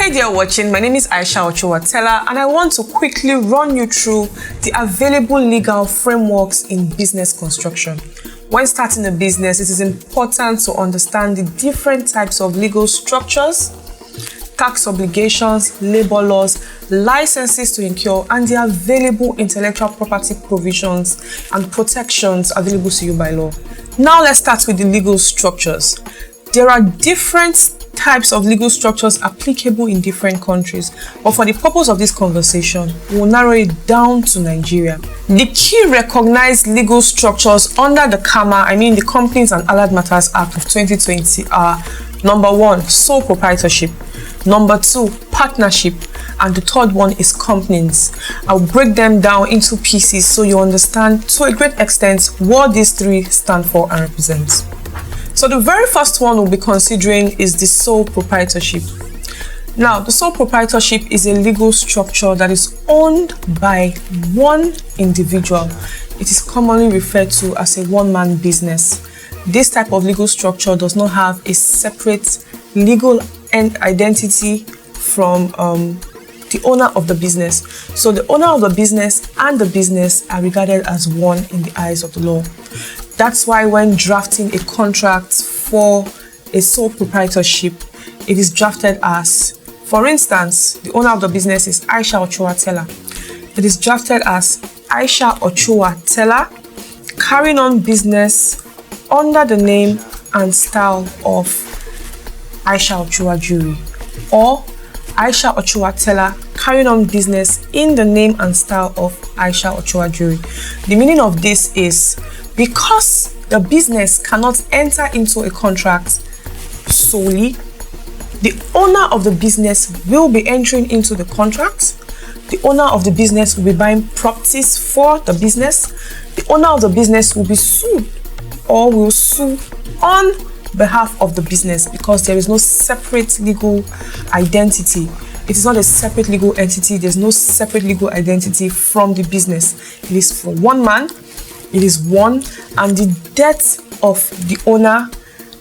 Hey there watching, my name is Aisha Ochuwa and I want to quickly run you through the available legal frameworks in business construction. When starting a business, it is important to understand the different types of legal structures, tax obligations, labor laws, licenses to incur, and the available intellectual property provisions and protections available to you by law. Now let's start with the legal structures. There are different types of legal structures applicable in different countries, but for the purpose of this conversation, we'll narrow it down to Nigeria. The key recognized legal structures under the the Companies and Allied Matters Act of 2020 are: number 1, sole proprietorship; number 2, partnership; and the third one is companies. I'll break them down into pieces so you understand to a great extent what these three stand for and represent. So the very first one we'll be considering is the sole proprietorship. Now, the sole proprietorship is a legal structure that is owned by one individual. It is commonly referred to as a one-man business. This type of legal structure does not have a separate legal identity from the owner of the business. So the owner of the business and the business are regarded as one in the eyes of the law. That's why when drafting a contract for a sole proprietorship, it is drafted as, for instance, the owner of the business is Aisha Ochuwa. It is drafted as Aisha Ochuwa, carrying on business under the name and style of Aisha Ochuwa Jewelry, or Aisha Ochuwa, carrying on business in the name and style of Aisha Ochuwa Jewelry. The meaning of this is, because the business cannot enter into a contract solely, the owner of the business will be entering into the contract. The owner of the business will be buying properties for the business. The owner of the business will be sued or will sue on behalf of the business, because there is no separate legal identity. It is not a separate legal entity. There's no separate legal identity from the business. It is for one man. It is one, and the death of the owner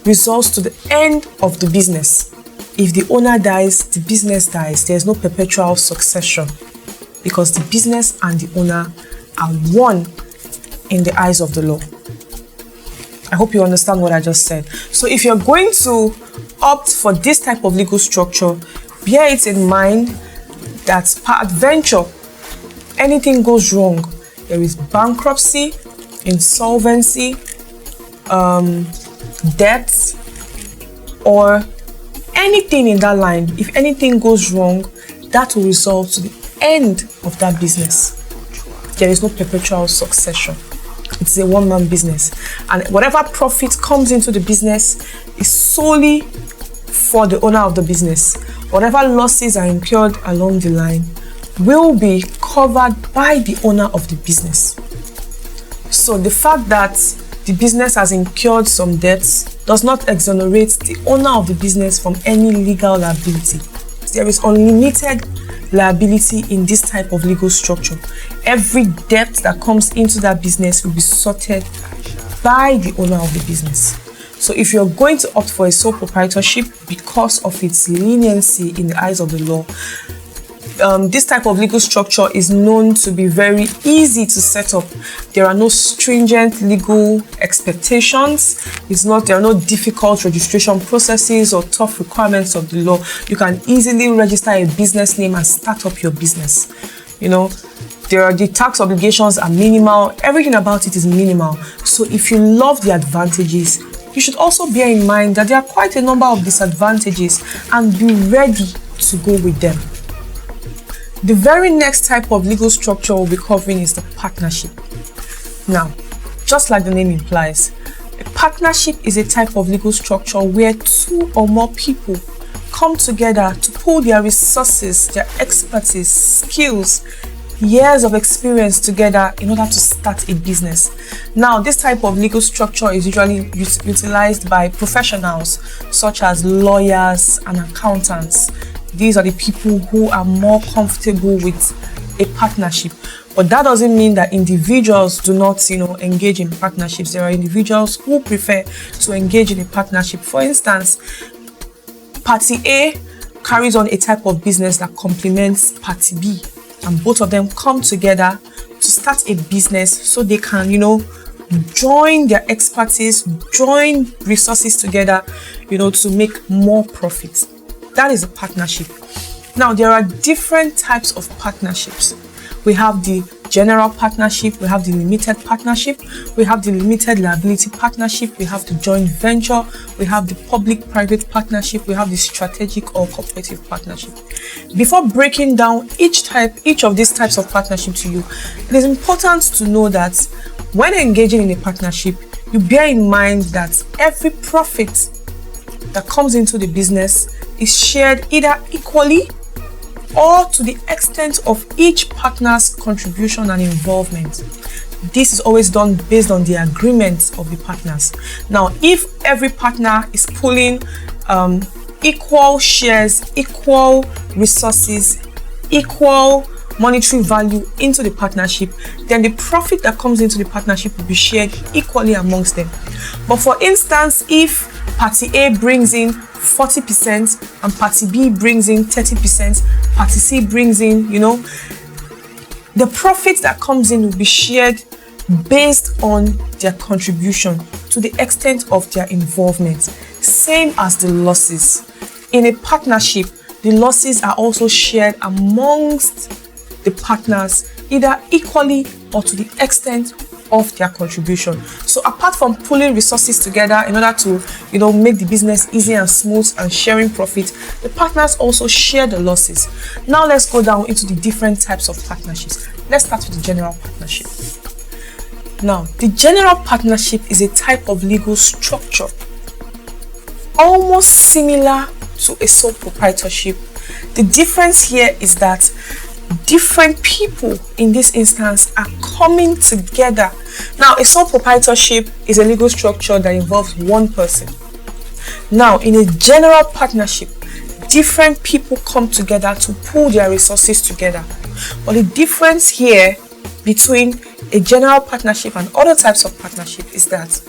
results to the end of the business. If the owner dies, the business dies. There is no perpetual succession, because the business and the owner are one in the eyes of the law. I hope you understand what I just said. So if you're going to opt for this type of legal structure, bear it in mind that peradventure anything goes wrong, there is bankruptcy, insolvency, debt, or anything in that line. If anything goes wrong, that will result to the end of that business. There is no perpetual succession. It's a one-man business, and whatever profit comes into the business is solely for the owner of the business. Whatever losses are incurred along the line will be covered by the owner of the business. So the fact that the business has incurred some debts does not exonerate the owner of the business from any legal liability. There is unlimited liability in this type of legal structure. Every debt that comes into that business will be sorted by the owner of the business. So if you're going to opt for a sole proprietorship because of its leniency in the eyes of the law, this type of legal structure is known to be very easy to set up. There are no stringent legal expectations. There are no difficult registration processes or tough requirements of the law. You can easily register a business name and start up your business. The tax obligations are minimal. Everything about it is minimal. So if you love the advantages, you should also bear in mind that there are quite a number of disadvantages, and be ready to go with them. The very next type of legal structure we'll be covering is the partnership. Now, just like the name implies, a partnership is a type of legal structure where two or more people come together to pool their resources, their expertise, skills, years of experience together in order to start a business. Now, this type of legal structure is usually utilized by professionals such as lawyers and accountants. These are the people who are more comfortable with a partnership. But that doesn't mean that individuals do not, engage in partnerships. There are individuals who prefer to engage in a partnership. For instance, Party A carries on a type of business that complements party B, and both of them come together to start a business so they can, join their expertise, join resources together, to make more profits. That is a partnership. Now, there are different types of partnerships. We have the general partnership, we have the limited partnership, we have the limited liability partnership, we have the joint venture, we have the public-private partnership, we have the strategic or cooperative partnership. Before breaking down each of these types of partnership to you, it is important to know that when engaging in a partnership, you bear in mind that every profit that comes into the business is shared either equally or to the extent of each partner's contribution and involvement. This is always done based on the agreements of the partners. Now, if every partner is pulling equal shares, equal resources, equal monetary value into the partnership, then the profit that comes into the partnership will be shared equally amongst them. But for instance, if party A brings in 40% and party B brings in 30%, party C brings in, the profit that comes in will be shared based on their contribution to the extent of their involvement. Same as the losses. In a partnership, the losses are also shared amongst the partners, either equally or to the extent of their contribution. So apart from pulling resources together in order to, make the business easy and smooth and sharing profit, the partners also share the losses. Now let's go down into the different types of partnerships. Let's start with the general partnership. Now, the general partnership is a type of legal structure almost similar to a sole proprietorship. The difference here is that different people in this instance are coming together. Now, a sole proprietorship is a legal structure that involves one person. Now, in a general partnership, different people come together to pool their resources together. But the difference here between a general partnership and other types of partnership is that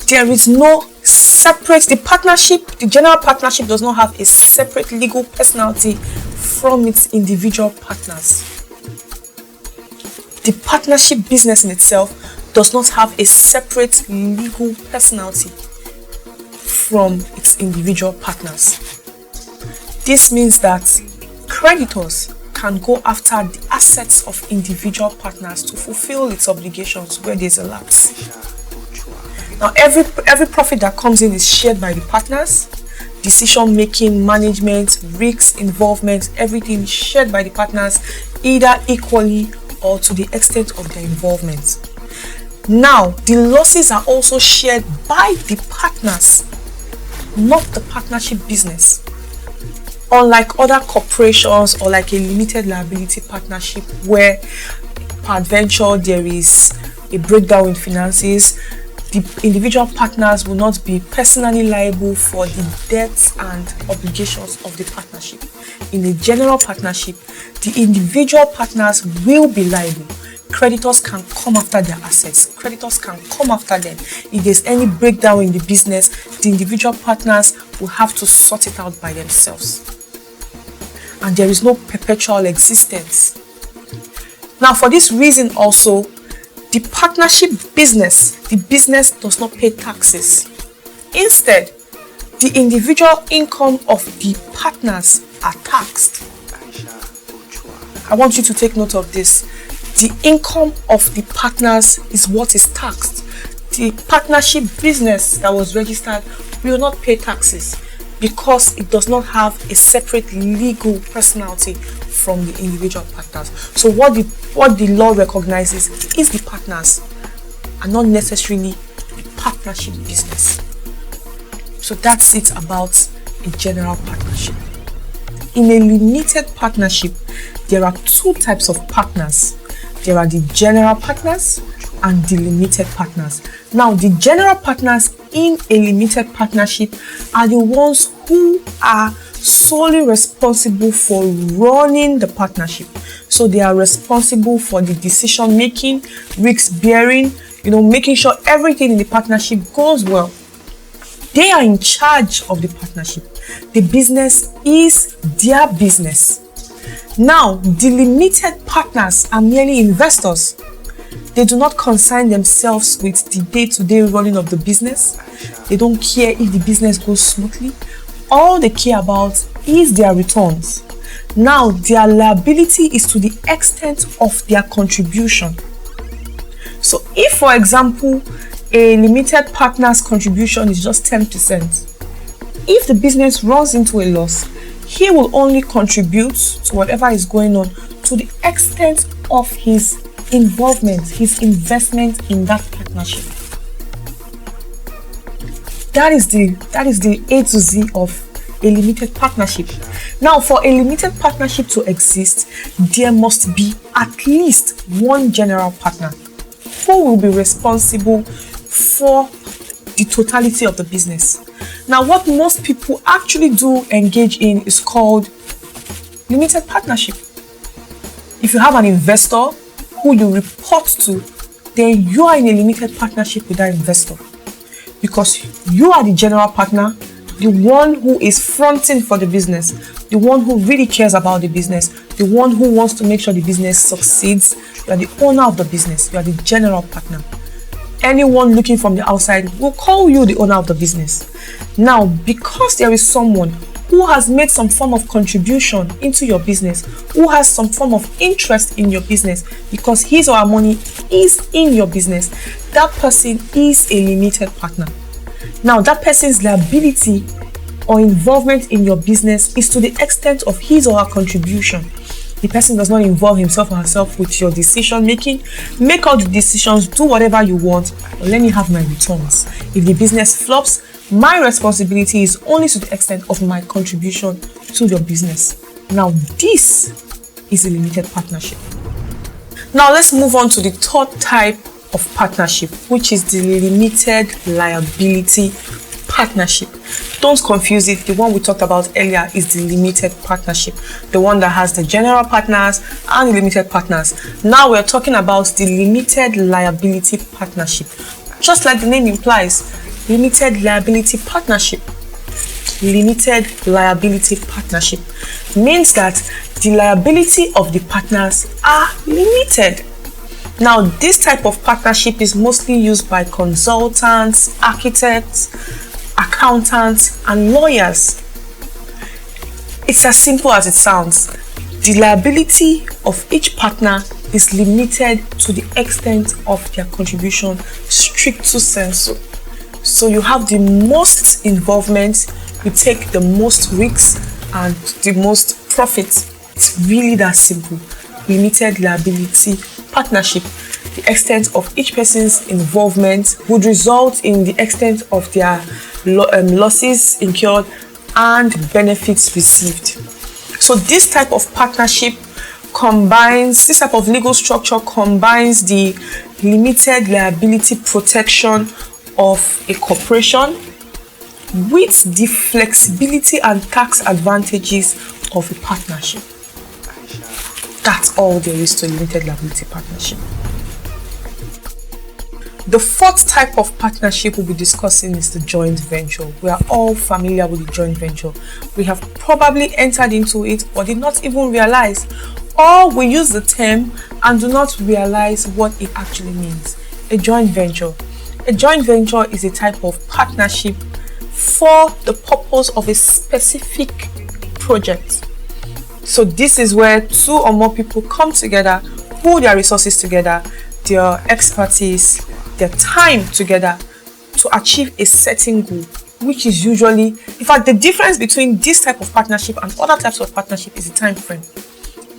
there is no separate, the general partnership does not have a separate legal personality from its individual partners. The partnership business in itself does not have a separate legal personality from its individual partners. This means that creditors can go after the assets of individual partners to fulfill its obligations where there's a lapse. Now, every profit that comes in is shared by the partners. Decision making, management, risks, involvement, everything is shared by the partners, either equally or to the extent of their involvement. Now, the losses are also shared by the partners, not the partnership business. Unlike other corporations or like a limited liability partnership where peradventure there is a breakdown in finances, the individual partners will not be personally liable for the debts and obligations of the partnership. In a general partnership, the individual partners will be liable. Creditors can come after their assets. Creditors can come after them. If there's any breakdown in the business, the individual partners will have to sort it out by themselves. And there is no perpetual existence. Now, for this reason also, the partnership business, the business does not pay taxes. Instead, the individual income of the partners are taxed. Aisha Ochuwa. I want you to take note of this. The income of the partners is what is taxed. The partnership business that was registered will not pay taxes because it does not have a separate legal personality from the individual partners. So what the law recognizes is the partners and not necessarily the partnership business. So that's it about a general partnership. In a limited partnership, there are two types of partners. There are the general partners and the limited partners. Now, the general partners in a limited partnership are the ones who are solely responsible for running the partnership. So they are responsible for the decision making, risk bearing, making sure everything in the partnership goes well. They are in charge of the partnership. The business is their business. Now, the limited partners are merely investors. They do not concern themselves with the day-to-day running of the business. They don't care if the business goes smoothly. All they care about is their returns. Now, their liability is to the extent of their contribution. So, if, for example, a limited partner's contribution is just 10%, if the business runs into a loss, he will only contribute to whatever is going on to the extent of his involvement, his investment in that partnership. That is the A to Z of a limited partnership. Now, for a limited partnership to exist, there must be at least one general partner who will be responsible for the totality of the business. Now, what most people actually do engage in is called limited partnership. If you have an investor who you report to, then you are in a limited partnership with that investor, because you are the general partner, the one who is fronting for the business, the one who really cares about the business, the one who wants to make sure the business succeeds. You are the owner of the business. You are the general partner. Anyone looking from the outside will call you the owner of the business. Now, because there is someone who has made some form of contribution into your business, who has some form of interest in your business, because his or her money is in your business, that person is a limited partner. Now, that person's liability or involvement in your business is to the extent of his or her contribution. The person does not involve himself or herself with your decision making. Make all the decisions, do whatever you want, but let me have my returns. If the business flops, my responsibility is only to the extent of my contribution to your business. Now, this is a limited partnership. Now, let's move on to the third type of partnership, which is the limited liability partnership. Don't confuse it. The one we talked about earlier is the limited partnership, the one that has the general partners and the limited partners. Now we're talking about the limited liability partnership. Just like the name implies, limited liability partnership. Limited liability partnership means that the liability of the partners are limited. Now, this type of partnership is mostly used by consultants, architects, accountants, and lawyers. It's as simple as it sounds. The liability of each partner is limited to the extent of their contribution, stricto sensu. So you have the most involvement, you take the most risks and the most profits. It's really that simple. Limited liability partnership. The extent of each person's involvement would result in the extent of their losses incurred and benefits received. So this type of partnership combines, this type of legal structure combines the limited liability protection of a corporation with the flexibility and tax advantages of a partnership. That's all there is to a limited liability partnership. The fourth type of partnership we'll be discussing is the joint venture. We are all familiar with the joint venture. We have probably entered into it but did not even realize, or we use the term and do not realize what it actually means. A joint venture. A joint venture is a type of partnership for the purpose of a specific project. So this is where two or more people come together, pool their resources together, their expertise, their time together to achieve a certain goal, which is usually, in fact, the difference between this type of partnership and other types of partnership is the time frame.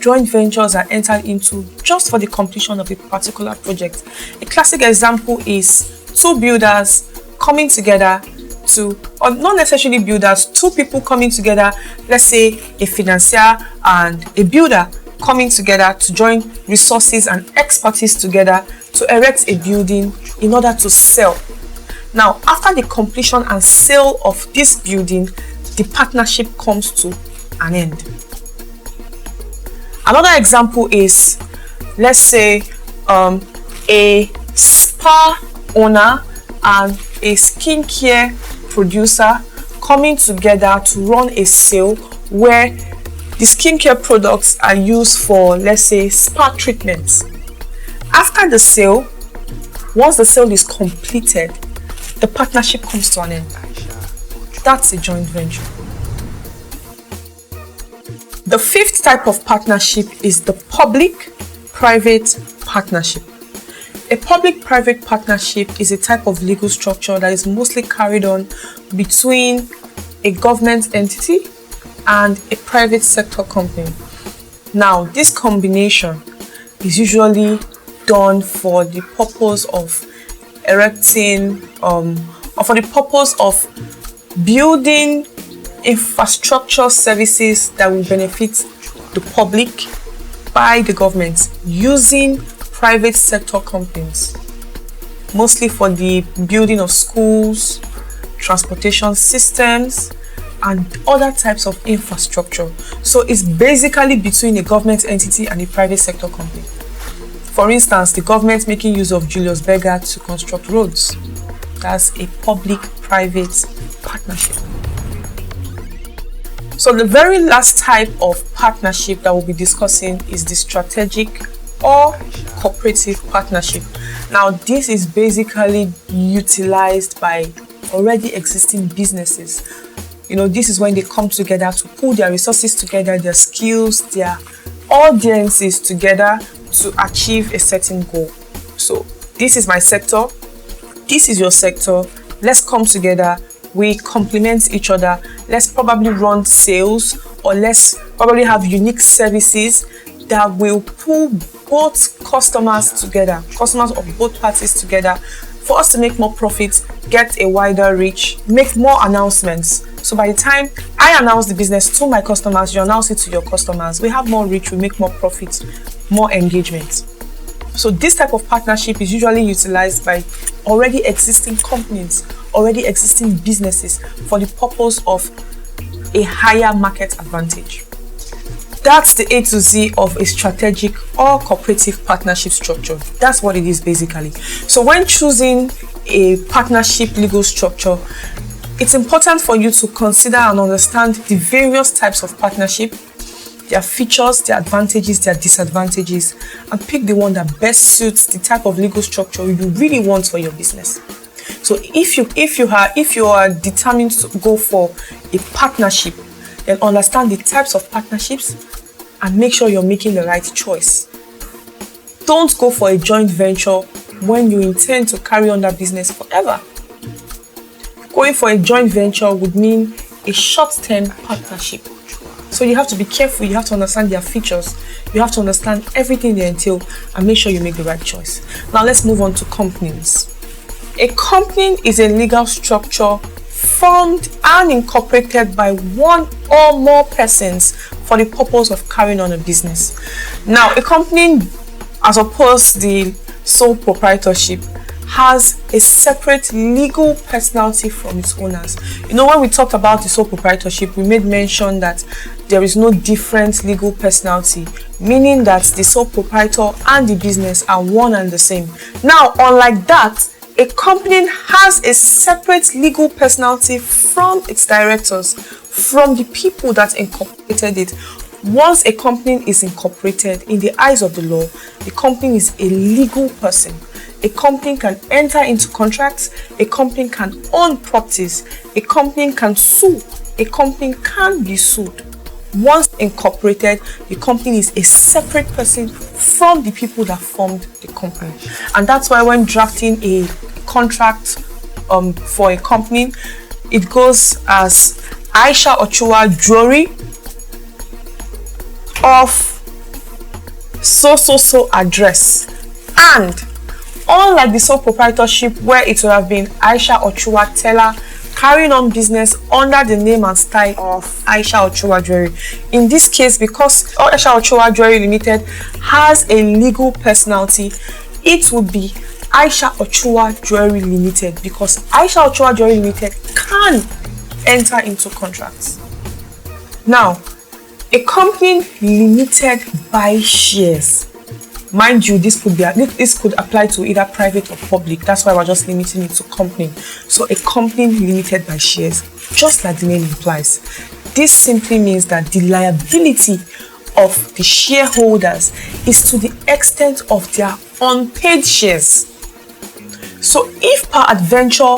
Joint ventures are entered into just for the completion of a particular project. A classic example is two builders coming together to, or not necessarily builders, two people coming together, let's say a financier and a builder coming together to join resources and expertise together to erect a building in order to sell. Now, after the completion and sale of this building, the partnership comes to an end. Another example is, let's say, a spa owner and a skincare producer coming together to run a sale where the skincare products are used for, let's say, spa treatments. After the sale, once the sale is completed, the partnership comes to an end. That's a joint venture. The fifth type of partnership is the public-private partnership. A public-private partnership is a type of legal structure that is mostly carried on between a government entity and a private sector company. Now, this combination is usually done for the purpose of erecting or for the purpose of building infrastructure services that will benefit the public by the government using private sector companies, mostly for the building of schools, transportation systems, and other types of infrastructure. So it's basically between a government entity and a private sector company. For instance, the government making use of Julius Berger to construct roads. That's a public-private partnership. So the very last type of partnership that we'll be discussing is the strategic or cooperative partnership. Now, this is basically utilized by already existing businesses. This is when they come together to pull their resources together, their skills, their audiences together to achieve a certain goal. So this is my sector, this is your sector, let's come together, we complement each other, let's probably run sales, or let's probably have unique services that will pull both customers together, customers of both parties together, for us to make more profits, get a wider reach, make more announcements. So by the time I announce the business to my customers, you announce it to your customers, we have more reach, we make more profits, more engagement. So this type of partnership is usually utilized by already existing companies, already existing businesses for the purpose of a higher market advantage. That's the A to Z of a strategic or cooperative partnership structure. That's what it is basically. So when choosing a partnership legal structure, it's important for you to consider and understand the various types of partnership, their features, their advantages, their disadvantages, and pick the one that best suits the type of legal structure you really want for your business. So if you are determined to go for a partnership, then understand the types of partnerships and make sure you're making the right choice. Don't go for a joint venture when you intend to carry on that business forever. Going for a joint venture would mean a short-term partnership. So you have to be careful, you have to understand their features, you have to understand everything they entail and make sure you make the right choice. Now let's move on to companies. A company is a legal structure formed and incorporated by one or more persons for the purpose of carrying on a business. Now, a company, as opposed to the sole proprietorship, has a separate legal personality from its owners. When we talked about the sole proprietorship, we made mention that there is no different legal personality, meaning that the sole proprietor and the business are one and the same. Now, unlike that, a company has a separate legal personality from its directors, from the people that incorporated it. Once a company is incorporated, in the eyes of the law, the company is a legal person. A company can enter into contracts, a company can own properties, a company can sue, a company can be sued. Once incorporated, the company is a separate person from the people that formed the company. And that's why when drafting a contract for a company, it goes as Aisha Ochuwa Jewelry of so address. And unlike the sole proprietorship where it would have been Aisha Ochuwa Teller carrying on business under the name and style of Aisha Ochuwa Jewelry, in this case, because Aisha Ochuwa Jewelry Limited has a legal personality, it would be Aisha Ochuwa Jewelry Limited, because Aisha Ochuwa Jewelry Limited can enter into contracts. Now, a company limited by shares Mind you, this could apply to either private or public. That's why we're just limiting it to company. So a company limited by shares, just like the name implies. This simply means that the liability of the shareholders is to the extent of their unpaid shares. So if peradventure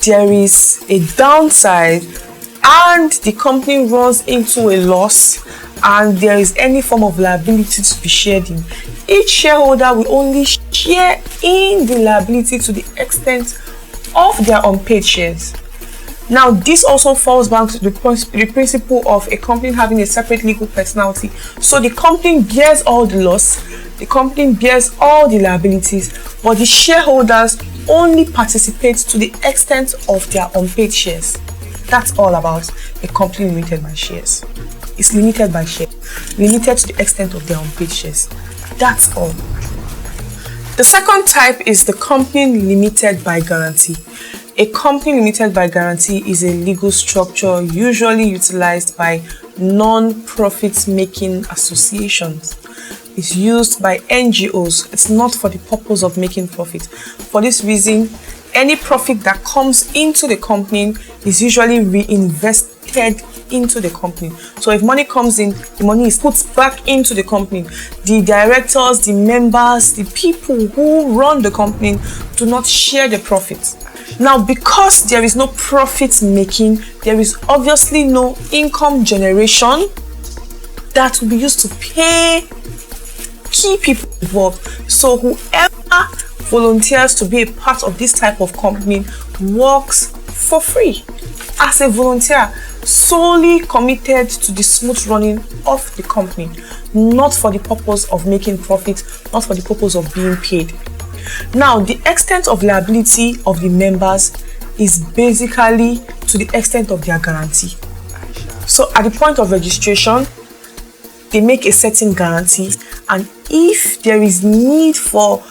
there is a downside and the company runs into a loss and there is any form of liability to be shared in, each shareholder will only share in the liability to the extent of their unpaid shares. Now, this also falls back to the principle of a company having a separate legal personality. So the company bears all the loss, the company bears all the liabilities, but the shareholders only participate to the extent of their unpaid shares. That's all about a company limited by shares. It's limited by shares, limited to the extent of their unpaid shares. That's all. The second type is the company limited by guarantee. A company limited by guarantee is a legal structure usually utilized by non-profit making associations. It's used by NGOs. It's not for the purpose of making profit. For this reason, any profit that comes into the company is usually reinvested into the company. So if money comes in, the money is put back into the company. The directors, the members, the people who run the company do not share the profits. Now, because there is no profit making, there is obviously no income generation that will be used to pay key people involved. So whoever volunteers to be a part of this type of company works for free as a volunteer, solely committed to the smooth running of the company, not for the purpose of making profit, not for the purpose of being paid. Now, the extent of liability of the members is basically to the extent of their guarantee. So at the point of registration, they make a certain guarantee, and if there is need for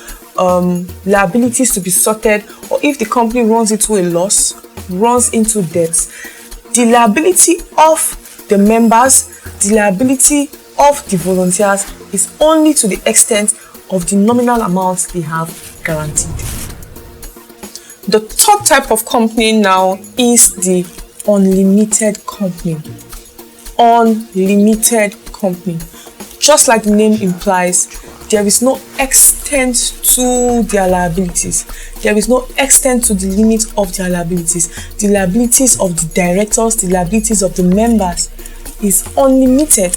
liabilities to be sorted, or if the company runs into a loss, runs into debts, the liability of the members, the liability of the volunteers is only to the extent of the nominal amounts they have guaranteed. The third type of company now is the unlimited company. Unlimited company. Just like the name implies, there is no extent to their liabilities. There is no extent to the limit of their liabilities. The liabilities of the directors, the liabilities of the members is unlimited.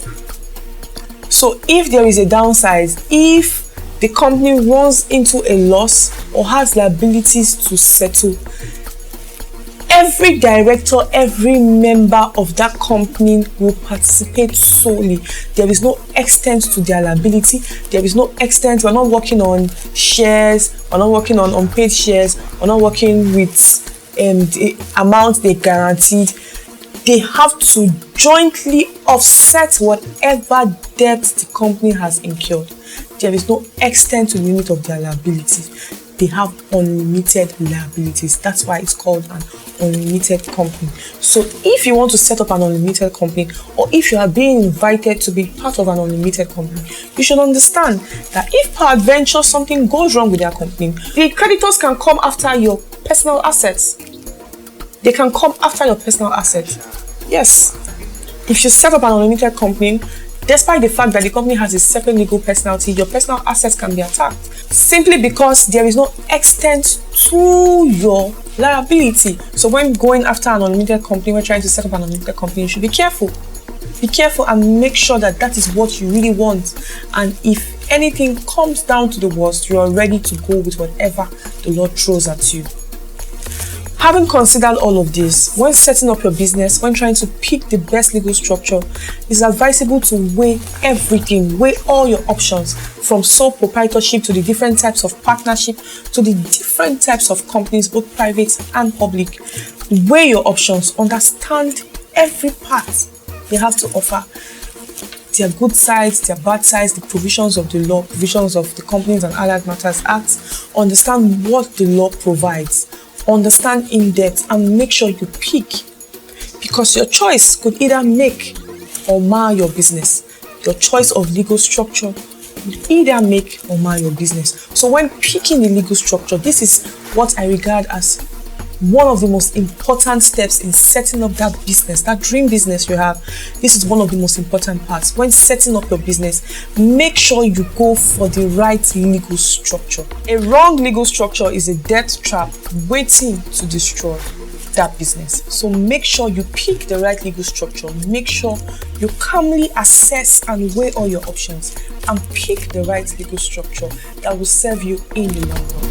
So if there is a downside, if the company runs into a loss or has liabilities to settle, every director, every member of that company will participate solely. There is no extent to their liability. There is no extent. We're not working on shares. We're not working on unpaid shares. We're not working with the amount they guaranteed. They have to jointly offset whatever debt the company has incurred. There is no extent to the limit of their liabilities. They have unlimited liabilities. That's why it's called an unlimited company. So if you want to set up an unlimited company, or if you are being invited to be part of an unlimited company, you should understand that if peradventure something goes wrong with their company, the creditors can come after your personal assets. They can come after your personal assets. Yes. If you set up an unlimited company, despite the fact that the company has a separate legal personality, your personal assets can be attacked simply because there is no extent to your liability. So when going after an unlimited company, we're trying to set up an unlimited company, you should be careful. Be careful and make sure that that is what you really want. And if anything comes down to the worst, you are ready to go with whatever the Lord throws at you. Having considered all of this, when setting up your business, when trying to pick the best legal structure, it's advisable to weigh everything, weigh all your options, from sole proprietorship to the different types of partnership to the different types of companies, both private and public. Weigh your options, understand every part they have to offer, their good sides, their bad sides, the provisions of the law, provisions of the Companies and Allied Matters Act. Understand what the law provides. Understand in depth and make sure you pick, because your choice could either make or mar your business. Your choice of legal structure, will either make or mar your business. So when picking the legal structure, this is what I regard as one of the most important steps in setting up that business, that dream business you have. This is one of the most important parts. When setting up your business, make sure you go for the right legal structure. A wrong legal structure is a death trap waiting to destroy that business. So make sure you pick the right legal structure. Make sure you calmly assess and weigh all your options and pick the right legal structure that will serve you in the long run.